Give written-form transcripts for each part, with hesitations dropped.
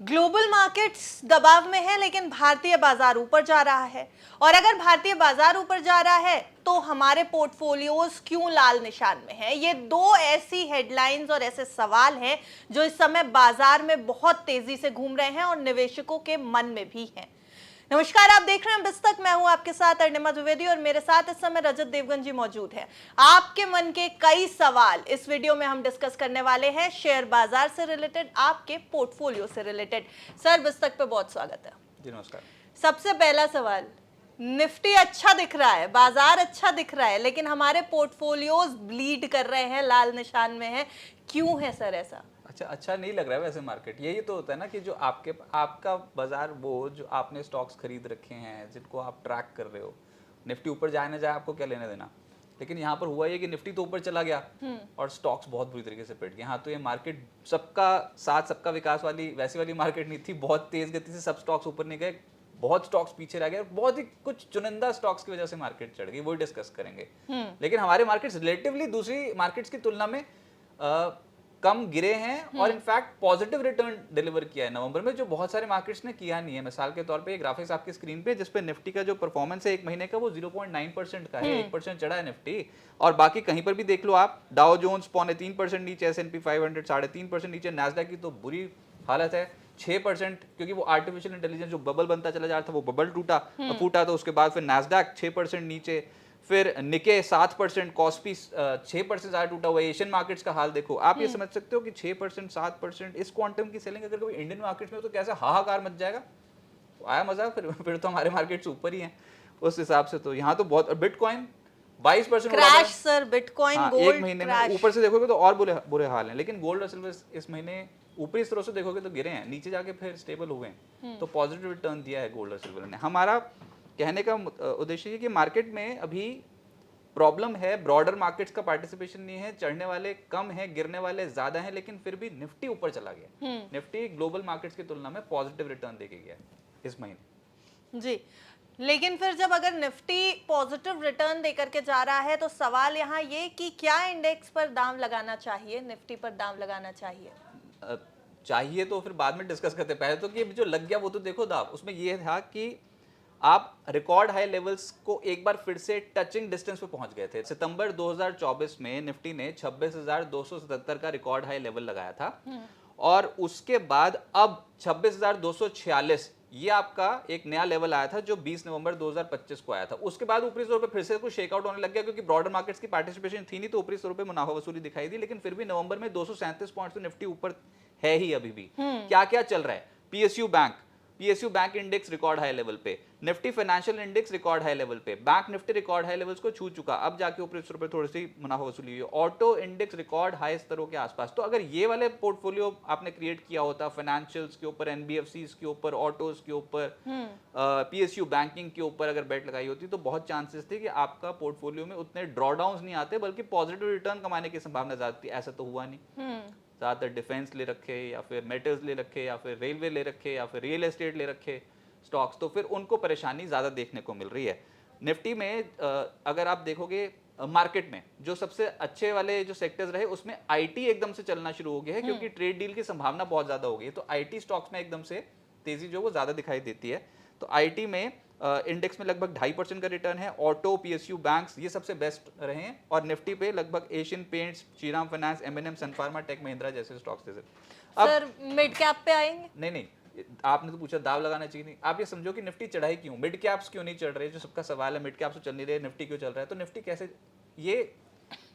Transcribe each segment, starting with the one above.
Global markets दबाव में है लेकिन भारतीय बाजार ऊपर जा रहा है। और अगर भारतीय बाजार ऊपर जा रहा है तो हमारे पोर्टफोलियोज क्यों लाल निशान में है? ये दो ऐसी हेडलाइंस और ऐसे सवाल हैं जो इस समय बाजार में बहुत तेजी से घूम रहे हैं और निवेशकों के मन में भी हैं। नमस्कार, आप देख रहे हैं बिस्तक। मैं हूं आपके साथ अर्णिमा द्विवेदी और मेरे साथ इस समय रजत देवगन जी मौजूद हैं। आपके मन के कई सवाल इस वीडियो में हम डिस्कस करने वाले हैं, शेयर बाजार से रिलेटेड, आपके पोर्टफोलियो से रिलेटेड। सर, बिस्तक पे बहुत स्वागत है जी। नमस्कार। सबसे पहला सवाल, निफ्टी अच्छा दिख रहा है, बाजार अच्छा दिख रहा है, लेकिन हमारे पोर्टफोलियोज ब्लीड कर रहे हैं, लाल निशान में है। क्यों है सर ऐसा? अच्छा नहीं लग रहा है वैसे मार्केट। यही तो होता है ना कि जो आपका बाजार, वो जो आपने स्टॉक्स खरीद रखे हैं, जिनको आप ट्रैक कर रहे हो, निफ्टी ऊपर जाए ना जाए आपको क्या लेना देना। लेकिन यहाँ पर हुआ ये कि निफ्टी तो ऊपर चला गया और स्टॉक्स बहुत बुरी तरीके से पिट गए। यहाँ तो ये मार्केट सबका साथ सबका विकास वाली वैसी वाली मार्केट नहीं थी। बहुत तेज गति से सब स्टॉक्स ऊपर नहीं गए, बहुत स्टॉक्स पीछे रह गए और बहुत ही कुछ चुनिंदा स्टॉक्स की वजह से मार्केट चढ़ गई, वो डिस्कस करेंगे। लेकिन हमारे मार्केट्स रिलेटिवली दूसरी मार्केट्स की तुलना में कम गिरे हैं और इनफैक्ट पॉजिटिव रिटर्न डिलीवर किया है नवंबर में, जो बहुत सारे मार्केट्स ने किया नहीं है। मिसाल के तौर पे ये ग्राफिक्स आपकी स्क्रीन पे, जिस पे निफ्टी का जो परफॉर्मेंस है एक महीने का वो 0.9% का है। 1% चढ़ा है निफ्टी। और बाकी कहीं पर भी देख लो आप, डाउ जोन्स 3.25% नीचे, S&P 500 3.5% नीचे, नैस्डैक की तो बुरी हालत है 6%, क्योंकि वो आर्टिफिशियल इंटेलिजेंस जो बबल बनता चला जा रहा था वो बबल फूटा, तो उसके बाद फिर नैस्डैक 6% नीचे, फिर निके 7%, कॉस्पी 6% ज्यादा टूटा हुआ है। एशियन मार्केट्स का हाल देखो, आप ये समझ सकते हो कि 6% 7% इस क्वांटम की सेलिंग अगर कोई इंडियन मार्केट्स में हो तो कैसे हाहाकार मच जाएगा। तो आया मजा। फिर तो हमारे मार्केट्स ऊपर ही हैं उस हिसाब से। तो यहाँ तो बहुत, bitcoin 22% crash sir, bitcoin, gold एक महीने में ऊपर से देखोगे तो और बुरे हाल हैं। लेकिन गोल्ड और सिल्वर इस महीने ऊपरी स्तरों से देखोगे तो गिरे हैं, नीचे जाके फिर स्टेबल हुए हैं। तो पॉजिटिव रिटर्न दिया है गोल्ड और सिल्वर ने। हमारा कहने का उद्देश्य ये कि मार्केट में अभी प्रॉब्लम है, ब्रॉडर मार्केट्स का पार्टिसिपेशन नहीं है, चढ़ने वाले कम है, गिरने वाले ज्यादा हैं, लेकिन फिर भी निफ्टी ऊपर चला गया। निफ्टी ग्लोबल मार्केट्स की तुलना में पॉजिटिव रिटर्न देके गया इस महीने। जी, लेकिन फिर जब अगर निफ्टी पॉजिटिव रिटर्न देकर के जा रहा है तो सवाल यहाँ ये कि क्या इंडेक्स पर दाम लगाना चाहिए, निफ्टी पर दाम लगाना चाहिए? चाहिए तो फिर बाद में डिस्कस करते। पहले तो कि जो लग गया वो तो देखो दाव, उसमें ये था कि आप रिकॉर्ड हाई लेवल्स को एक बार फिर से टचिंग डिस्टेंस पे पहुंच गए थे। सितंबर 2024 में निफ्टी ने 26,277 का रिकॉर्ड हाई लेवल लगाया था और उसके बाद अब 26,246 ये आपका एक नया लेवल आया था जो 20 नवंबर 2025 को आया था। उसके बाद ऊपरी स्तरों पे फिर से कुछ शेकआउट होने लग गया, क्योंकि ब्रॉडर मार्केट्स की पार्टिसिपेशन थी नहीं, तो ऊपरी स्तरों पे मुनाफा वसूली दिखाई दी। लेकिन फिर भी नवंबर में 237 पॉइंट तो निफ्टी ऊपर है ही अभी भी। क्या क्या चल रहा है? PSU bank index record high level पे, Nifty financial index record high level पे, bank Nifty record high levels को छू चुका, अब जाके ऊपरी स्तरों पे थोड़ी सी मुनाफा वसूली हुई। ऑटो इंडेक्स रिकॉर्ड हाई स्तरों के आसपास। तो अगर ये वाले पोर्टफोलियो आपने क्रिएट किया होता फाइनेंशियल्स के ऊपर, एनबीएफसीज के ऊपर, ऑटोज के ऊपर, पीएसयू बैंकिंग के ऊपर अगर बेट लगाई होती तो बहुत चांसेस थे कि आपका पोर्टफोलियो में उतने ड्रॉडाउन नहीं आते, बल्कि पॉजिटिव रिटर्न कमाने की संभावना ज्यादा थी। ऐसा तो हुआ नहीं। ज़्यादातर डिफेंस ले रखे, या फिर मेटल्स ले रखे, या फिर रेलवे ले रखे, या फिर रियल एस्टेट ले रखे स्टॉक्स, तो फिर उनको परेशानी ज़्यादा देखने को मिल रही है। निफ्टी में अगर आप देखोगे मार्केट में जो सबसे अच्छे वाले जो सेक्टर्स रहे उसमें आईटी एकदम से चलना शुरू हो गया है, क्योंकि ट्रेड डील की संभावना बहुत ज़्यादा हो गई है। तो आईटी स्टॉक्स में एकदम से तेज़ी जो वो ज़्यादा दिखाई देती है। तो आईटी में इंडेक्स में लगभग 2.5% का रिटर्न है। ऑटो, पीएसयू बैंक्स ये सबसे बेस्ट रहे हैं। और निफ्टी पे लगभग एशियन पेंट्स, श्रीराम फाइनेंस, एमएनएम, सन फार्मा, टेक महिंद्रा जैसे स्टॉक्स थे। सर, मिड कैप पे आएंगे? नहीं, आपने तो पूछा दाव लगाना चाहिए नहीं। आप ये समझो कि निफ्टी चढ़ाई क्यों, मिड कैप्स क्यों नहीं चढ़ रहे, जो सबका सवाल है। मिड कैप्स तो चल नहीं रहे, निफ्टी क्यों चल रहा है? तो निफ्टी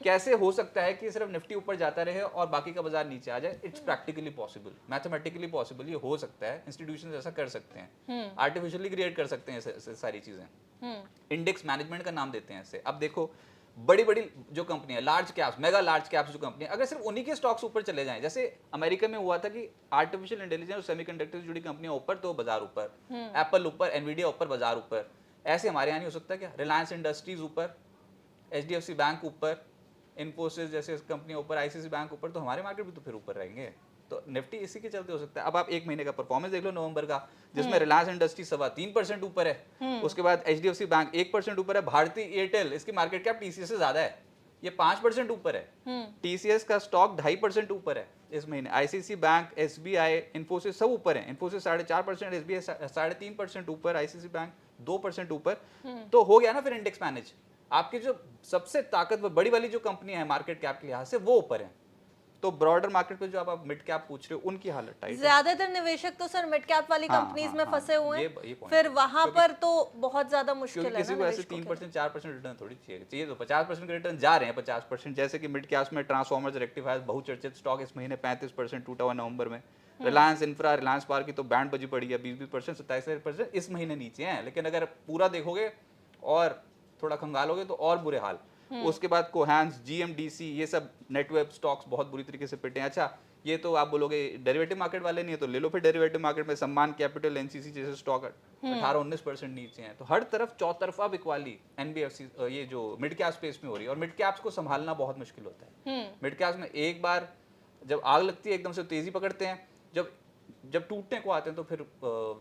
कैसे हो सकता है कि सिर्फ निफ्टी ऊपर जाता रहे और बाकी का बाजार नीचे आ जाए? It's practically possible, mathematically possible, ये हो सकता है। इंस्टीट्यूशन ऐसा कर सकते हैं, आर्टिफिशियली क्रिएट कर सकते हैं सारी चीजें। इंडेक्स मैनेजमेंट का नाम देते हैं इससे। अब देखो, बड़ी बड़ी जो कंपनी है, large caps, mega large caps जो कंपनी है, अगर सिर्फ उन्हीं के स्टॉक्स ऊपर चले जाएं, जैसे अमेरिका में हुआ था कि आर्टिफिशियल इंटेलिजेंस और सेमीकंडक्टर से जुड़ी कंपनियां ऊपर तो बाजार ऊपर, एप्पल ऊपर, एनवीडिया ऊपर, बाजार ऊपर। ऐसे हमारे यहाँ नहीं हो सकता क्या? रिलायंस इंडस्ट्रीज ऊपर, एचडीएफसी बैंक ऊपर, इन्फोसिस जैसे कंपनी ऊपर, आईसीआईसी बैंक ऊपर, तो हमारे मार्केट भी तो फिर ऊपर रहेंगे। तो निफ्टी इसी के चलते हो सकता है। अब आप एक महीने का परफॉर्मेंस देख लो नवंबर का, जिसमें रिलायंस इंडस्ट्री 3.25% ऊपर है, उसके बाद एचडीएफसी बैंक 1% ऊपर है, भारतीय एयरटेल, इसकी मार्केट कैप टीसीएस से ज्यादा है, ये 5% ऊपर है। टीसीएस का स्टॉक 2.5% ऊपर है इस महीने। आईसीसी बैंक, एसबीआई, इन्फोसिस सब ऊपर है। इन्फोसिस 4.5%, एसबीआई 3.5% ऊपर, आईसीसी बैंक 2% ऊपर। तो हो गया ना फिर इंडेक्स मैनेज। आपकी जो सबसे ताकतवर बड़ी वाली जो कंपनी है मार्केट कैप के लिहाज से वो ऊपर है। तो ब्रॉडर मार्केट पे जो आप मिड कैप पूछ रहे हो उनकी हालत टाइट है। ज्यादातर निवेशक तो सर मिड कैप वाली हाँ, कंपनीज हाँ, में हाँ, फंसे हुए ये हैं, point फिर है। वहां पर तो बहुत ज्यादा मुश्किल क्योंकि है किसी ना को ऐसे निवेशकों के लिए। 3% 4% रिटर्न थोड़ी चाहिए तो 50% के रिटर्न जा रहे हैं। 50% जैसे कि मिड कैप्स में ट्रांसफॉर्मर्स, रेक्टिफायर्स, बहुचर्चित स्टॉक इस महीने 35% टूटा हुआ नवंबर में। रिलायंस इंफ्रा, रिलायंस पावर की तो बैंड बजी पड़ी है, 20% 27% इस महीने नीचे हैं। लेकिन अगर पूरा देखोगे और थोड़ा खंगालोगे तो और बुरे हाल। उसके बाद कोहैंस, जीएमडीसी, ये सब नेटवेब स्टॉक्स बहुत बुरी तरीके से पिटे हैं। अच्छा, ये तो आप बोलोगे डेरिवेटिव मार्केट वाले नहीं है, तो ले लो फिर डेरिवेटिव मार्केट में सम्मान कैपिटल, एनसीसी जैसे स्टॉक 18-19% नीचे हैं। तो हर तरफ चौतरफा बिकवाली एनबीएफसी ये जो मिड कैप स्पेस में हो रही है। और मिड कैप्स को संभालना बहुत मुश्किल होता है। मिड कैप्स में एक बार जब आग लगती है एकदम से तेजी पकड़ते हैं, जब जब टूटने को आते हैं तो फिर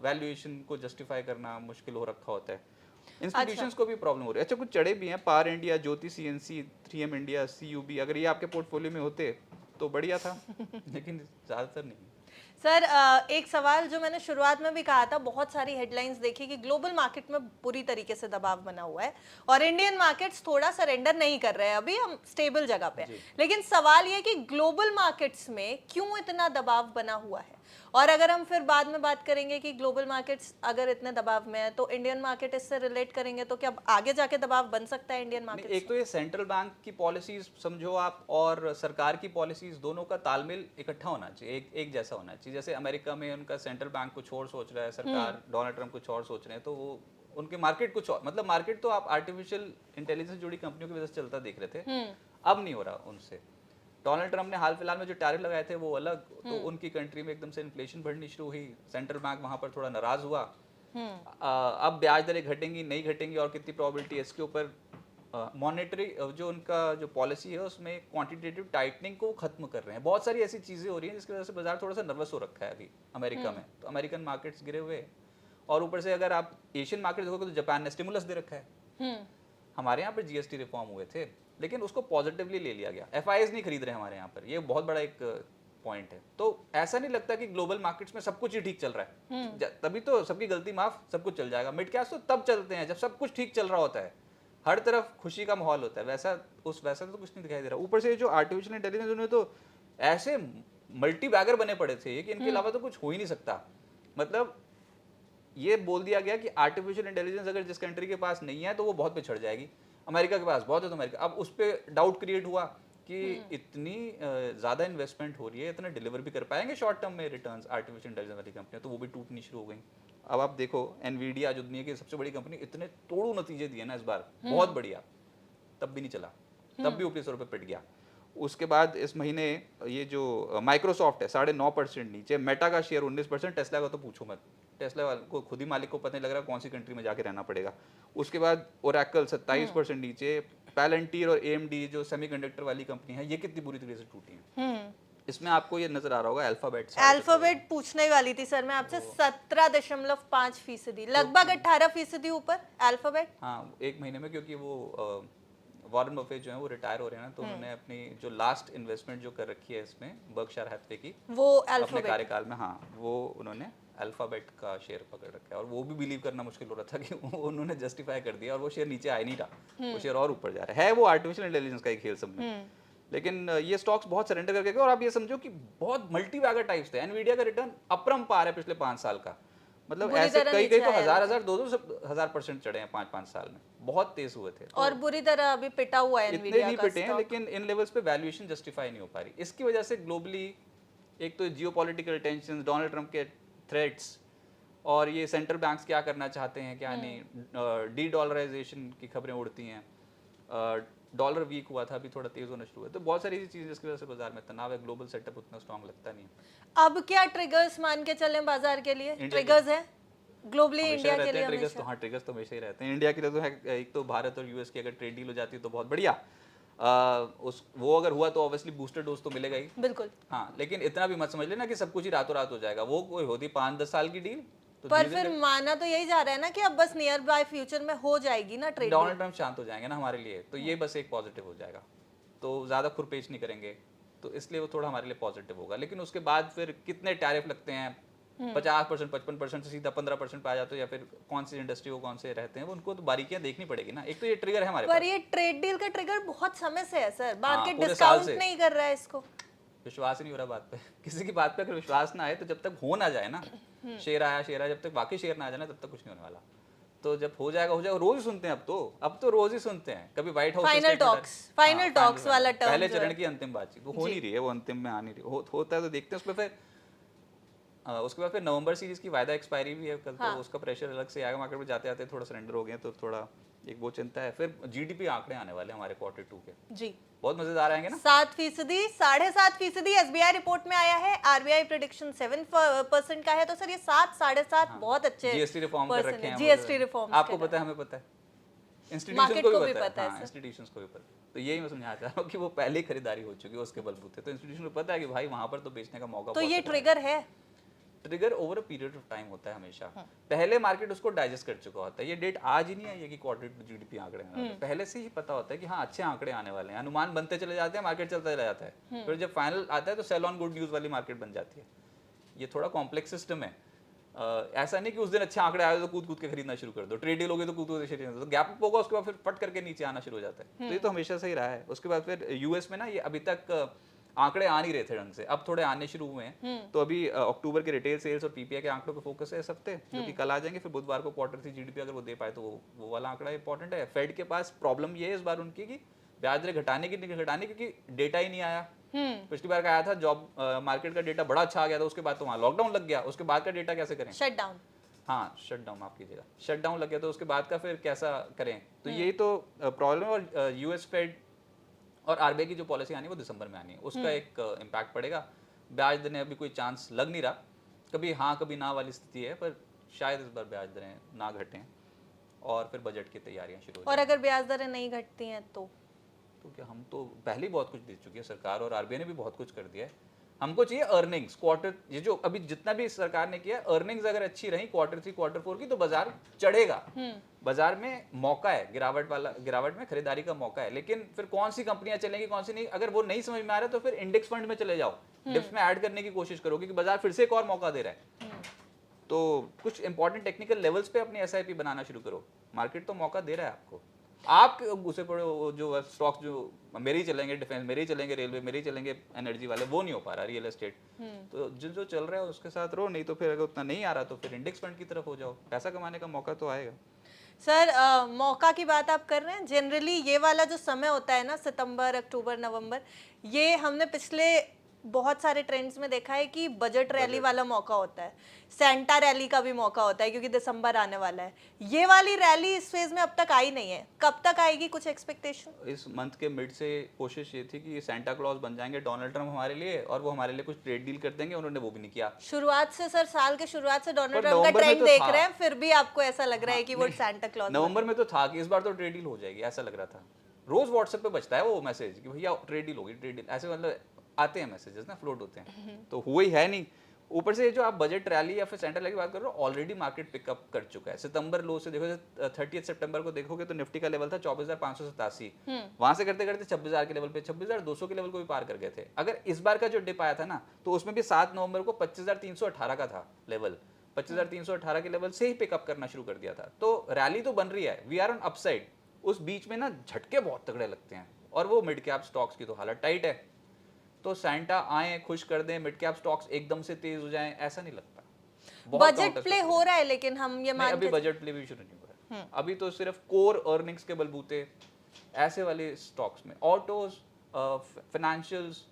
वैल्यूएशन को जस्टिफाई करना मुश्किल हो रखा होता है। इंस्टीट्यूशंस को भी प्रॉब्लम हो रही है। अच्छा, कुछ चढ़े भी हैं, पावर इंडिया, ज्योति सीएनसी, 3M इंडिया, सीयूबी। अगर ये आपके पोर्टफोलियो में होते तो बढ़िया था लेकिन ज़्यादातर नहीं। सर एक सवाल जो मैंने शुरुआत में भी कहा था, बहुत सारी हेडलाइंस देखी कि ग्लोबल मार्केट में पूरी तरीके से दबाव बना हुआ है और इंडियन मार्केट्स थोड़ा सरेंडर नहीं कर रहे हैं, अभी हम स्टेबल जगह पे हैं। लेकिन सवाल ये कि ग्लोबल मार्केट्स में क्यों इतना दबाव बना हुआ है, और अगर हम फिर बाद में बात करेंगे कि ग्लोबल मार्केट्स अगर इतने दबाव में है तो इंडियन मार्केट इससे रिलेट करेंगे, तो क्या आगे जाके दबाव बन सकता है इंडियन मार्केट? एक तो ये सेंट्रल बैंक की पॉलिसीज समझो आप और सरकार की पॉलिसीज दोनों का तालमेल इकट्ठा होना चाहिए, एक जैसा होना चाहिए। जैसे अमेरिका में उनका सेंट्रल बैंक कुछ और सोच रहा है, सरकार डोनाल्ड ट्रम्प कुछ और सोच रहे हैं, तो वो उनके मार्केट कुछ और, मतलब मार्केट तो आप आर्टिफिशियल इंटेलिजेंस से जुड़ी कंपनियों की वजह से चलता देख रहे थे, अब नहीं हो रहा उनसे। डोनाल्ड ट्रम्प ने हाल फिलहाल में जो टैरिफ लगाए थे वो अलग, तो उनकी कंट्री में एकदम से इन्फ्लेशन बढ़नी शुरू हुई, सेंट्रल बैंक वहां पर थोड़ा नाराज हुआ। अब ब्याज दरें घटेंगी नहीं घटेंगी और कितनी प्रोबेबिलिटी है इसके ऊपर। मॉनेटरी जो उनका जो पॉलिसी है उसमें क्वांटिटेटिव टाइटनिंग को खत्म कर रहे हैं। बहुत सारी ऐसी चीजें हो रही हैं जिसकी वजह से बाजार थोड़ा सा नर्वस हो रखा है अभी अमेरिका में। तो अमेरिकन मार्केट्स गिरे हुए, और ऊपर से अगर आप एशियन मार्केट देखोगे तो जापान ने स्टिमुलस दे रखा है। हमारे यहाँ पर जीएसटी रिफॉर्म हुए थे लेकिन उसको पॉजिटिवली ले लिया गया, एफआईएस नहीं खरीद रहे हमारे यहाँ पर, ये बहुत बड़ा एक पॉइंट है। तो ऐसा नहीं लगता कि ग्लोबल मार्केट्स में सब कुछ ही ठीक चल रहा है, तभी तो सबकी गलती माफ, सब कुछ चल जाएगा। मिड कैप्स तो तब चलते हैं जब सब कुछ ठीक चल रहा होता है, हर तरफ खुशी का माहौल होता है, वैसा तो कुछ नहीं दिखाई दे रहा। ऊपर से जो आर्टिफिशियल इंटेलिजेंस, उन्हें तो ऐसे मल्टी बैगर बने पड़े थे कि इनके अलावा तो कुछ हो ही नहीं सकता। मतलब ये बोल दिया गया कि आर्टिफिशियल इंटेलिजेंस अगर जिस कंट्री के पास नहीं है तो वो बहुत पिछड़ जाएगी, अमेरिका के पास बहुत है तो अमेरिका। अब उस पर डाउट क्रिएट हुआ कि इतनी ज़्यादा इन्वेस्टमेंट हो रही है, इतना डिलीवर भी कर पाएंगे शॉर्ट टर्म में रिटर्न्स आर्टिफिशियल इंटेलिजेंस वाली कंपनियां, तो वो भी टूटनी शुरू हो गई। अब आप देखो एनवीडिया जो दुनिया की सबसे बड़ी कंपनी, इतने तोड़ू नतीजे दिए ना इस बार, बहुत बढ़िया, तब भी नहीं चला, तब भी ऊपरी 100 रुपये पिट गया। उसके बाद इस महीने ये जो माइक्रोसॉफ्ट है 9.5% नीचे, मेटा का शेयर 19%, टेस्ला का तो पूछो मत, टेस्ला वाले को खुद ही मालिक को पता नहीं लग रहा कौन सी कंट्री में जाके रहना पड़ेगा। उसके बाद ओरेकल 27% नीचे, पैलेंटीर और एएमडी जो सेमीकंडक्टर वाली कंपनी है ये कितनी बुरी तरीके से टूटी है। इसमें आपको ये नजर आ रहा होगा अल्फाबेट पूछने ही वाली थी सर मैं आपसे, 17.5%, लगभग 18% ऊपर अल्फाबेट। हाँ, एक महीने में, क्योंकि वो वॉरेन बफेट जो है वो रिटायर हो रहे हैं ना, तो उन्होंने अपनी जो लास्ट इन्वेस्टमेंट जो कर रखी है इसमें बर्कशायर हैथवे की, वो अपने कार्यकाल में, हाँ, वो उन्होंने अल्फाबेट का शेयर पकड़ रखा है। और वो भी बिलीव करना मुश्किल हो रहा था कि उन्होंने जस्टिफाई कर दिया और वो शेयर नीचे आ नहीं रहा, वो शेयर और ऊपर जा रहा है। वो आर्टिफिशियल इंटेलिजेंस का एक खेल सब में, लेकिन ये स्टॉक्स बहुत सरेंडर करके गए। और आप ये समझो कि बहुत मल्टी बैगर टाइप्स थे। एनवीडिया का रिटर्न अपरंपार है पिछले 5 साल का, मतलब ऐसे कई तो 1000-2000% चढ़े हैं 5-5 साल में, बहुत तेज हुए थे। और बुरी तरह अभी पिटा हुआ है इतने नहीं पिटे हैं, लेकिन इन लेवल्स पे वैल्यूएशन जस्टिफाई नहीं हो पा रही। इसकी वजह से ग्लोबली एक तो जियोपॉलिटिकल टेंशन, डोनाल्ड ट्रम्प के थ्रेट्स, और ये सेंट्रल बैंक्स क्या करना चाहते हैं क्या नहीं, डी डॉलराइजेशन की खबरें उड़ती हैं, डॉलर वीक हुआ था, अभी थोड़ा तेज होना शुरू हुआ, तो बहुत सारी चीजें जिसकी वजह से बाजार में तनाव है। ग्लोबल सेटअप उतना स्ट्रांग लगता नहीं है। अब क्या ट्रिगर्स मान के चलें बाजार के लिए? ट्रिगर्स है ग्लोबली इंडिया के लिए ट्रिगर्स तो, हाँ, ट्रिगर्स तो हमेशा ही रहते हैं इंडिया के लिए। तो है एक तो भारत और यूएस की अगर ट्रेड डील हो जाती है तो बहुत बढ़िया, वो अगर हुआ तो ऑब्वियसली बूस्टर डोज तो मिलेगा ही, बिल्कुल। हाँ, लेकिन इतना भी मत समझ लेना कि सब कुछ ही रातों रात हो जाएगा। वो कोई होती 5-10 साल की डील, तो पर फिर माना तो यही जा रहा है ना कि अब बस नियर बाय फ्यूचर में हो जाएगी ना ट्रेड। डोनाल्ड ट्रम्प शांत हो जाएंगे ना हमारे लिए, तो ये बस एक पॉजिटिव हो जाएगा। तो ज़्यादा खुरपेच नहीं करेंगे, तो इसलिए वो थोड़ा हमारे लिए पॉजिटिव होगा। लेकिन उसके बाद फिर कितने टैरिफ लगते हैं, 50%, 55% से सीधा 15% पे आ जाते हो, या फिर कौन सी इंडस्ट्री को कौन से रहते हैं, वो उनको तो बारीकियां देखनी पड़ेगी ना। एक तो ये ट्रिगर है हमारे पर पास, ये ट्रेड डील का ट्रिगर बहुत समय से है सर, मार्केट पूरे साल डिस्काउंट से। नहीं कर रहा है इसको। विश्वास ही नहीं हो रहा बात पे किसी की बात पे अगर विश्वास ना आए, तो जब तक हो ना जाए ना, शेयर आया, जब तक वाकई शेयर ना आ जाए ना, तब तक कुछ नहीं होने वाला। तो जब हो जाएगा, रोज ही सुनते हैं अब तो रोज ही सुनते हैं। कभी व्हाइट हाउस फाइनल टॉक्स वाला टर्म पहले चरण की अंतिम बातचीत वो हो नहीं रही है, वो अंतिम में आ नहीं रही, होता है तो देखते हैं। उसके बाद फिर नवंबर सीरीज की वायदा एक्सपायरी भी है कल, तो उसका प्रेशर अलग से आएगा मार्केट में। जाते आते थोड़ा सरेंडर हो गए, तो थोड़ा एक वो चिंता है। फिर जीडीपी आंकड़े आने वाले हैं हमारे Q2 के, जी, बहुत मजेदार आएंगे ना। 7%, 7.5% एसबीआई रिपोर्ट में आया है, आरबीआई प्रेडिक्शन 7% का है। तो सर ये 7, 7.5 बहुत अच्छे जीएसटी रिफॉर्म कर रखे हैं, जीएसटी रिफॉर्म आपको पता है, हमें पता है, इंस्टीट्यूशंस को भी पता है, इंस्टीट्यूशंस को भी पता है। तो यही मैं समझाना चाह रहा हूँ कि वो पहले ही खरीदारी हो चुकी है उसके बलबूते, तो इंस्टीट्यूशन को पता है कि भाई वहां पर तो बेचने का मौका। तो ये ट्रिगर है, trigger over a period of time होता है हमेशा। पहले मार्केट उसको डाइजेस्ट कर चुका होता है। ये डेट आज ही नहीं आई है कि Q2 जीडीपी आंकड़े आने वाले हैं, पहले से ही पता होता है कि हाँ अच्छे आंकड़े आने वाले हैं, अनुमान बनते चले जाते हैं, मार्केट चलता चला जाता है। फिर जब फाइनल आता है तो सेल ऑन गुड न्यूज वाली मार्केट बन जाती है। ये थोड़ा कॉम्प्लेक्स सिस्टम है। ऐसा नहीं कि उस दिन अच्छे आंकड़े आए तो कूद कूद के खरीदना शुरू कर दो, ट्रेड डील हो गई तो कूद कूद के खरीदना, तो गैप अप होगा, उसके बाद फिर फट करके नीचे आना शुरू हो जाता है। तो ये तो हमेशा से ही रहा है। उसके बाद फिर यूएस में ना, ये अभी तक आंकड़े आ नहीं रहे थे ढंग से, अब थोड़े आने शुरू हुए हैं। तो अभी अक्टूबर के रिटेल सेल्स और पीपीआई के आंकड़ों पे फोकस है इस हफ्ते, जो कि कल आ जाएंगे। फिर बुधवार को Q3 जीडीपी अगर वो दे पाए तो वो वाला आंकड़ा इंपॉर्टेंट है। फेड के पास प्रॉब्लम ये है इस बार उनकी कि ब्याज दरें घटाने की क्योंकि डेटा ही नहीं आया। पिछली बार का आया था जॉब मार्केट का डेटा बड़ा अच्छा आ गया था, उसके बाद तो वहाँ लॉकडाउन लग गया, उसके बाद का डेटा कैसे करें, शटडाउन। हाँ शटडाउन माफ कीजिएगा, शटडाउन लग गया, तो उसके बाद का फिर कैसा करें। तो यही तो प्रॉब्लम है। और यूएस फेड और आरबीआई की जो पॉलिसी आनी है वो दिसंबर में आनी है, उसका एक इम्पैक्ट पड़ेगा। ब्याज दरें अभी कोई चांस लग नहीं रहा, कभी हाँ कभी ना वाली स्थिति है, पर शायद इस बार ब्याज दरें ना घटें और फिर बजट की तैयारियां शुरू हो और जाएं। अगर ब्याज दरें नहीं घटती हैं तो क्या, हम तो पहले ही बहुत कुछ दे चुकी है सरकार, और आरबीआई ने भी बहुत कुछ कर दिया है। हमको चाहिए अर्निंग्स क्वार्टर, ये जो अभी जितना भी सरकार ने किया, अर्निंग्स अगर अच्छी रही Q3 Q4 की, तो बाजार चढ़ेगा। बाजार में मौका है, गिरावट में खरीदारी का मौका है। लेकिन फिर कौन सी कंपनियां चलेंगी कौन सी नहीं, अगर वो नहीं समझ में आ रहा है तो फिर इंडेक्स फंड में चले जाओ, डिप्स में ऐड करने की कोशिश करो, क्योंकि बाजार फिर से एक और मौका दे रहा है। तो कुछ इंपॉर्टेंट टेक्निकल लेवल्स पे अपनी एसआईपी बनाना शुरू करो, मार्केट तो मौका दे रहा है आपको। आप घुसे पड़े हो जो स्टॉक्स जो मेरे ही चलेंगे, डिफेंस मेरे ही चलेंगे, रेलवे मेरे ही चलेंगे, एनर्जी वाले, वो नहीं हो पा रहा, रियल एस्टेट। तो जो चल रहा है उसके साथ रहो, नहीं तो फिर अगर उतना नहीं आ रहा तो फिर इंडेक्स फंड की तरफ हो जाओ, पैसा कमाने का मौका तो आएगा। सर मौका की बात आप कर रहे हैं, जनरली ये वाला जो समय होता है ना, सितंबर, अक्टूबर, नवंबर, ये हमने पिछले बहुत सारे ट्रेंड्स में देखा है कि बजट रैली वाला मौका होता है, सेंटा रैली का भी मौका होता है, क्योंकि दिसंबर आने वाला है। ये वाली रैली इस फेज में अब तक आई नहीं है, कब तक आएगी, कुछ एक्सपेक्टेशन? इस मंथ के मिड से कोशिश ये थी कि ये सेंटा क्लॉज बन जाएंगे डोनाल्ड ट्रम्प हमारे लिए, और वो हमारे लिए कुछ ट्रेड डील कर देंगे, उन्होंने वो भी नहीं किया। शुरुआत से सर, साल के शुरुआत से डोनाल्ड पर ट्रम्प का नवंबर में ट्रेंड तो देख था। रहे हैं, फिर भी आपको ऐसा लग रहा है कि वो सेंटा क्लॉज नवंबर में तो था कि इस बार तो ट्रेड डील हो जाएगी, ऐसा लग रहा था। रोज व्हाट्सएप पे बचता है वो मैसेज कि भैया ट्रेड डील होगी, ट्रेड डील, ऐसे मतलब आते हैं मैसेजेस ना, फ्लोट होते हैं, तो हुआ ही है नहीं। ऊपर से जो आप बजट रैली या फिर सेंटर रैली की बात कर रहे हो, ऑलरेडी मार्केट पिकअप कर चुका है। सितंबर लो से देखो, 30 सितंबर को देखोगे तो निफ्टी का लेवल था 24,587, वहां से करते करते 26,000 के लेवल पे, 26,200 के लेवल को भी पार कर गए थे। अगर इस बार का जो डिप आया था ना, तो उसमें भी 7 नवंबर को 25,318 का था लेवल, 25,318 के लेवल से ही पिकअप करना शुरू कर दिया था। तो रैली तो बन रही है, वी आर ऑन अपसाइड। उस बीच में ना झटके बहुत तगड़े लगते हैं, और वो मिड कैप स्टॉक्स की तो हालत टाइट है। तो सेंटा आए, खुश कर दें, मिड कैप स्टॉक्स एकदम से तेज हो जाएं, ऐसा नहीं लगता। बजट प्ले हो रहा है, लेकिन हम ये मान अभी बजट प्ले भी शुरू नहीं हुआ है। अभी तो सिर्फ कोर अर्निंग्स के बलबूते ऐसे वाले स्टॉक्स में, ऑटोज, फाइनेंशियल्स,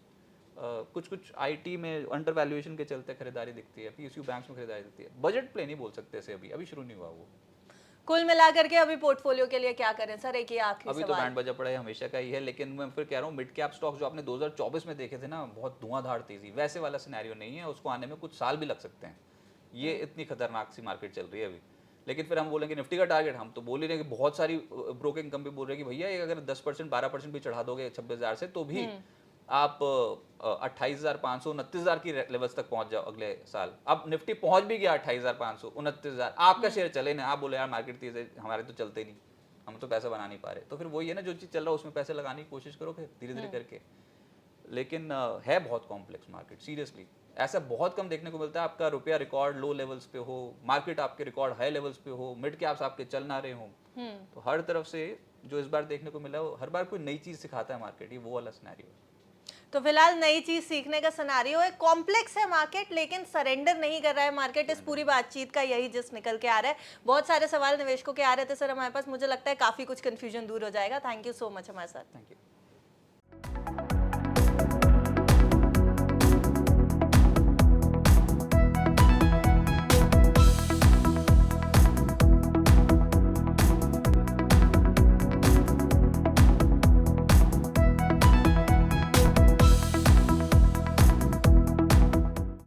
कुछ आईटी में अंडर वैल्यूएशन के चलते खरीदारी दिखती है, पीएसयू बैंक्स में खरीदारी दिखती है। बजट प्ले नहीं बोल सकते इसे, अभी शुरू नहीं हुआ वो। कुल मिलाकर के अभी पोर्टफोलियो के लिए क्या करें सर, एक ही आखिरी अभी तो बैंड बजा पड़ा है, हमेशा का ही है। लेकिन मैं फिर कह रहा हूँ, मिड कैप स्टॉक्स जो आपने 2024 में देखे थे ना, बहुत धुआंधार तेजी, वैसे वाला सिनेरियो नहीं है, उसको आने में कुछ साल भी लग सकते हैं। ये इतनी खतरनाक सी मार्केट चल रही है अभी। लेकिन फिर हम बोलेंगे निफ्टी का टारगेट, हम तो बोल ही रहे हैं कि बहुत सारी ब्रोकिंग कंपनी बोल रही है कि भैया ये अगर 10% 12% भी चढ़ा दोगे 26,000 से, तो भी आप 28,500 29,000 की लेवल्स तक पहुंच जाओ अगले साल। अब निफ्टी पहुंच भी गया 28,500 29,000, आपका शेयर चले ना, आप बोले यार मार्केट तेज है, हमारे तो चलते नहीं। हम तो पैसा बना नहीं पा रहे, तो फिर वही है ना, जो चीज़ चल रहा है उसमें पैसे लगाने की कोशिश करो फिर धीरे धीरे करके। लेकिन है बहुत कॉम्प्लेक्स मार्केट, सीरियसली ऐसा बहुत कम देखने को मिलता है। आपका रुपया रिकॉर्ड लो लेवल्स पे हो, मार्केट आपके रिकॉर्ड हाई लेवल्स पे हो, मिड कैप्स आपके चल ना रहे हो, तो हर तरफ से जो इस बार देखने को मिला, हर बार कोई नई चीज़ सिखाता है मार्केट, ये वो वाला सिनेरियो है। तो फिलहाल नई चीज सीखने का सिनेरियो है, कॉम्प्लेक्स है मार्केट, लेकिन सरेंडर नहीं कर रहा है मार्केट। इस पूरी बातचीत का यही जिस निकल के आ रहा है। बहुत सारे सवाल निवेशकों के आ रहे थे सर हमारे पास, मुझे लगता है काफी कुछ कंफ्यूजन दूर हो जाएगा। थैंक यू सो मच हमारे साथ। Thank you.